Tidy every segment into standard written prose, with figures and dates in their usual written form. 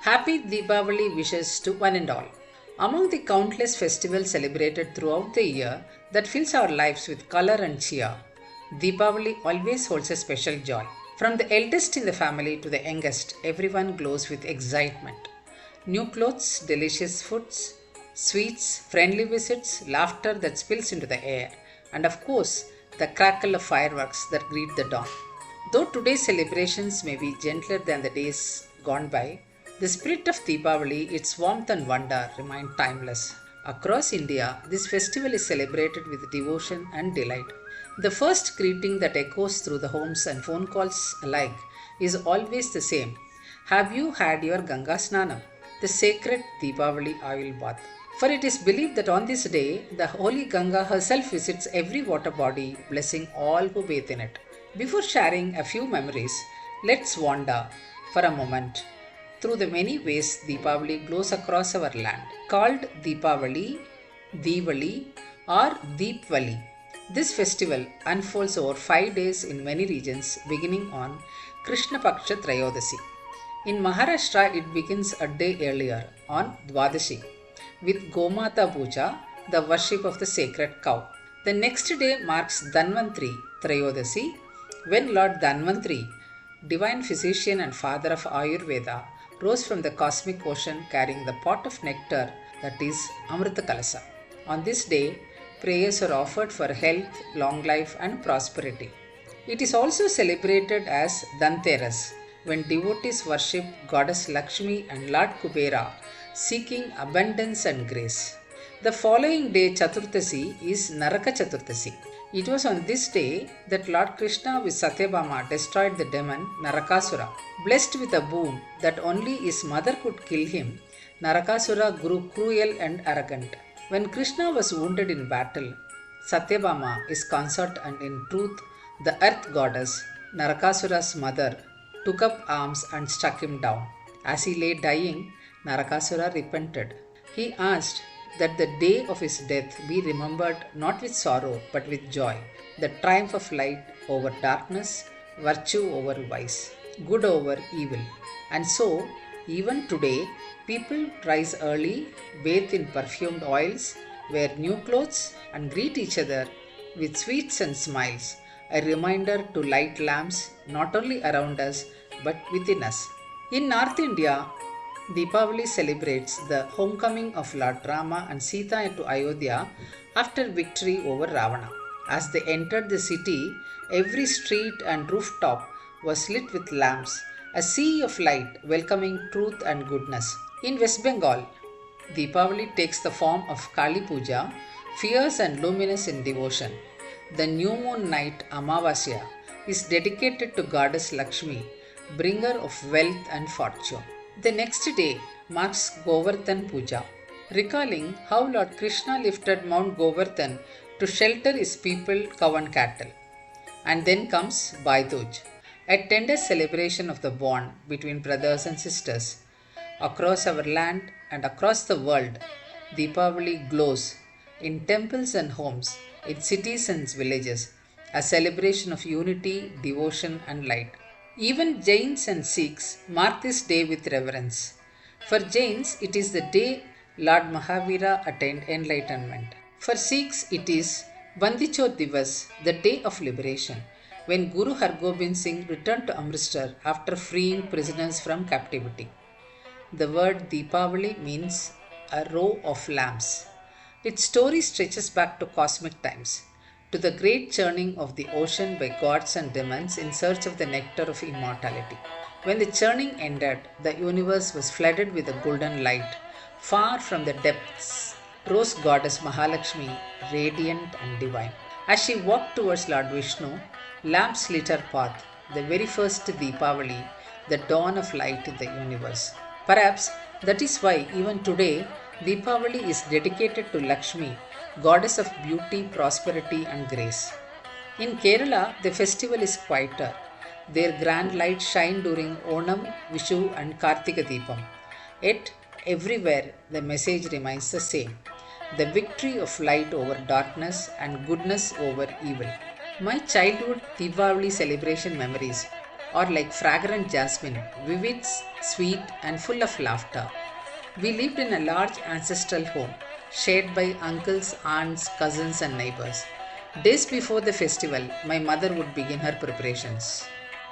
Happy Deepavali wishes to one and all. Among the countless festivals celebrated throughout the year that fills our lives with color and cheer, Deepavali always holds a special joy. From the eldest in the family to the youngest, everyone glows with excitement. New clothes, delicious foods, sweets, friendly visits, laughter that spills into the air, and of course, the crackle of fireworks that greet the dawn. Though today's celebrations may be gentler than the days gone by, the spirit of Deepavali, its warmth and wonder, remain timeless. Across India, this festival is celebrated with devotion and delight. The first greeting that echoes through the homes and phone calls alike is always the same. Have you had your Ganga Snanam? The sacred Deepavali oil bath. For it is believed that on this day, the holy Ganga herself visits every water body, blessing all who bathe in it. Before sharing a few memories, let's wander for a moment through the many ways Deepavali glows across our land. Called Deepavali, Diwali, or Deepavali, this festival unfolds over 5 days in many regions, beginning on Krishna Paksha Trayodasi. In Maharashtra, it begins a day earlier, on Dwadashi, with Gomata Puja, the worship of the sacred cow. The next day marks Dhanvantri Trayodasi, when Lord Dhanvantri, divine physician and father of Ayurveda, rose from the cosmic ocean carrying the pot of nectar that is Amrita Kalasa. On this day, prayers are offered for health, long life, and prosperity. It is also celebrated as Dhanteras, when devotees worship Goddess Lakshmi and Lord Kubera, seeking abundance and grace. The following day, Chaturthasi, is Naraka Chaturthasi. It was on this day that Lord Krishna with Satyabhama destroyed the demon Narakasura. Blessed with a boon that only his mother could kill him, Narakasura grew cruel and arrogant. When Krishna was wounded in battle, Satyabhama, his consort and in truth the earth goddess, Narakasura's mother, took up arms and struck him down. As he lay dying, Narakasura repented. He asked that the day of his death be remembered not with sorrow but with joy, the triumph of light over darkness, virtue over vice, good over evil. And so, even today, people rise early, bathe in perfumed oils, wear new clothes, and greet each other with sweets and smiles, a reminder to light lamps not only around us but within us. In North India, Deepavali celebrates the homecoming of Lord Rama and Sita into Ayodhya after victory over Ravana. As they entered the city, every street and rooftop was lit with lamps, a sea of light welcoming truth and goodness. In West Bengal, Deepavali takes the form of Kali Puja, fierce and luminous in devotion. The new moon night Amavasya is dedicated to Goddess Lakshmi, bringer of wealth and fortune. The next day marks Govardhan Puja, recalling how Lord Krishna lifted Mount Govardhan to shelter his people, cow and cattle. And then comes Bhai Dooj, a tender celebration of the bond between brothers and sisters. Across our land and across the world, Deepavali glows in temples and homes, in cities and villages, a celebration of unity, devotion, and light. Even Jains and Sikhs mark this day with reverence. For Jains, it is the day Lord Mahavira attained enlightenment. For Sikhs, it is Bandichor Divas, the day of liberation, when Guru Hargobind Singh returned to Amritsar after freeing prisoners from captivity. The word Deepavali means a row of lamps. Its story stretches back to cosmic times, to the great churning of the ocean by gods and demons in search of the nectar of immortality. When the churning ended, the universe was flooded with a golden light. Far from the depths rose Goddess Mahalakshmi, radiant and divine. As she walked towards Lord Vishnu, lamps lit her path, the very first Deepavali, the dawn of light in the universe. Perhaps that is why even today Deepavali is dedicated to Lakshmi, goddess of beauty, prosperity, and grace. In Kerala, the festival is quieter. Their grand lights shine during Onam, Vishu, and Kartika Deepam. Yet, everywhere the message remains the same: the victory of light over darkness and goodness over evil. My childhood Diwali celebration memories or like fragrant jasmine, vivid, sweet, and full of laughter. We lived in a large ancestral home, shared by uncles, aunts, cousins, and neighbors. Days before the festival, my mother would begin her preparations.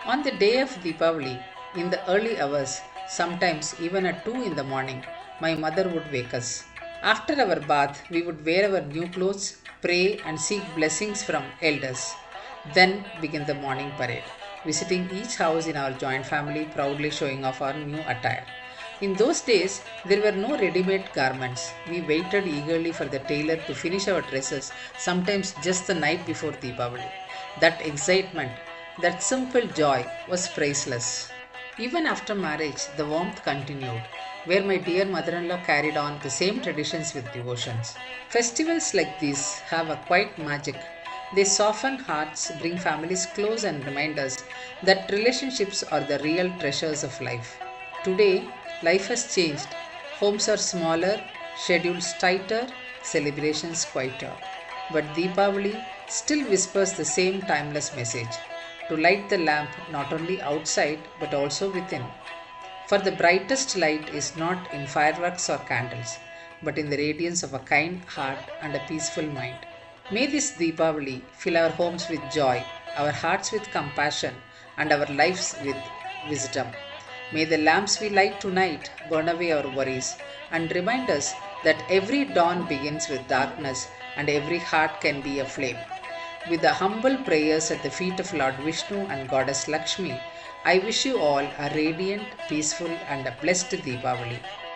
On the day of Deepavali, in the early hours, sometimes even at 2 in the morning, my mother would wake us. After our bath, we would wear our new clothes, pray, and seek blessings from elders. Then begin the morning parade, visiting each house in our joint family, proudly showing off our new attire. In those days, there were no ready made garments. We waited eagerly for the tailor to finish our dresses, sometimes just the night before Deepavali. That excitement, that simple joy was priceless. Even after marriage, the warmth continued, where my dear mother in law carried on the same traditions with devotions. Festivals like these have a quiet magic. They soften hearts, bring families close, and remind us that relationships are the real treasures of life. Today, life has changed. Homes are smaller, schedules tighter, celebrations quieter. But Deepavali still whispers the same timeless message to light the lamp not only outside but also within. For the brightest light is not in fireworks or candles, but in the radiance of a kind heart and a peaceful mind. May this Deepavali fill our homes with joy, our hearts with compassion, and our lives with wisdom. May the lamps we light tonight burn away our worries and remind us that every dawn begins with darkness and every heart can be a flame. With the humble prayers at the feet of Lord Vishnu and Goddess Lakshmi, I wish you all a radiant, peaceful, and a blessed Deepavali.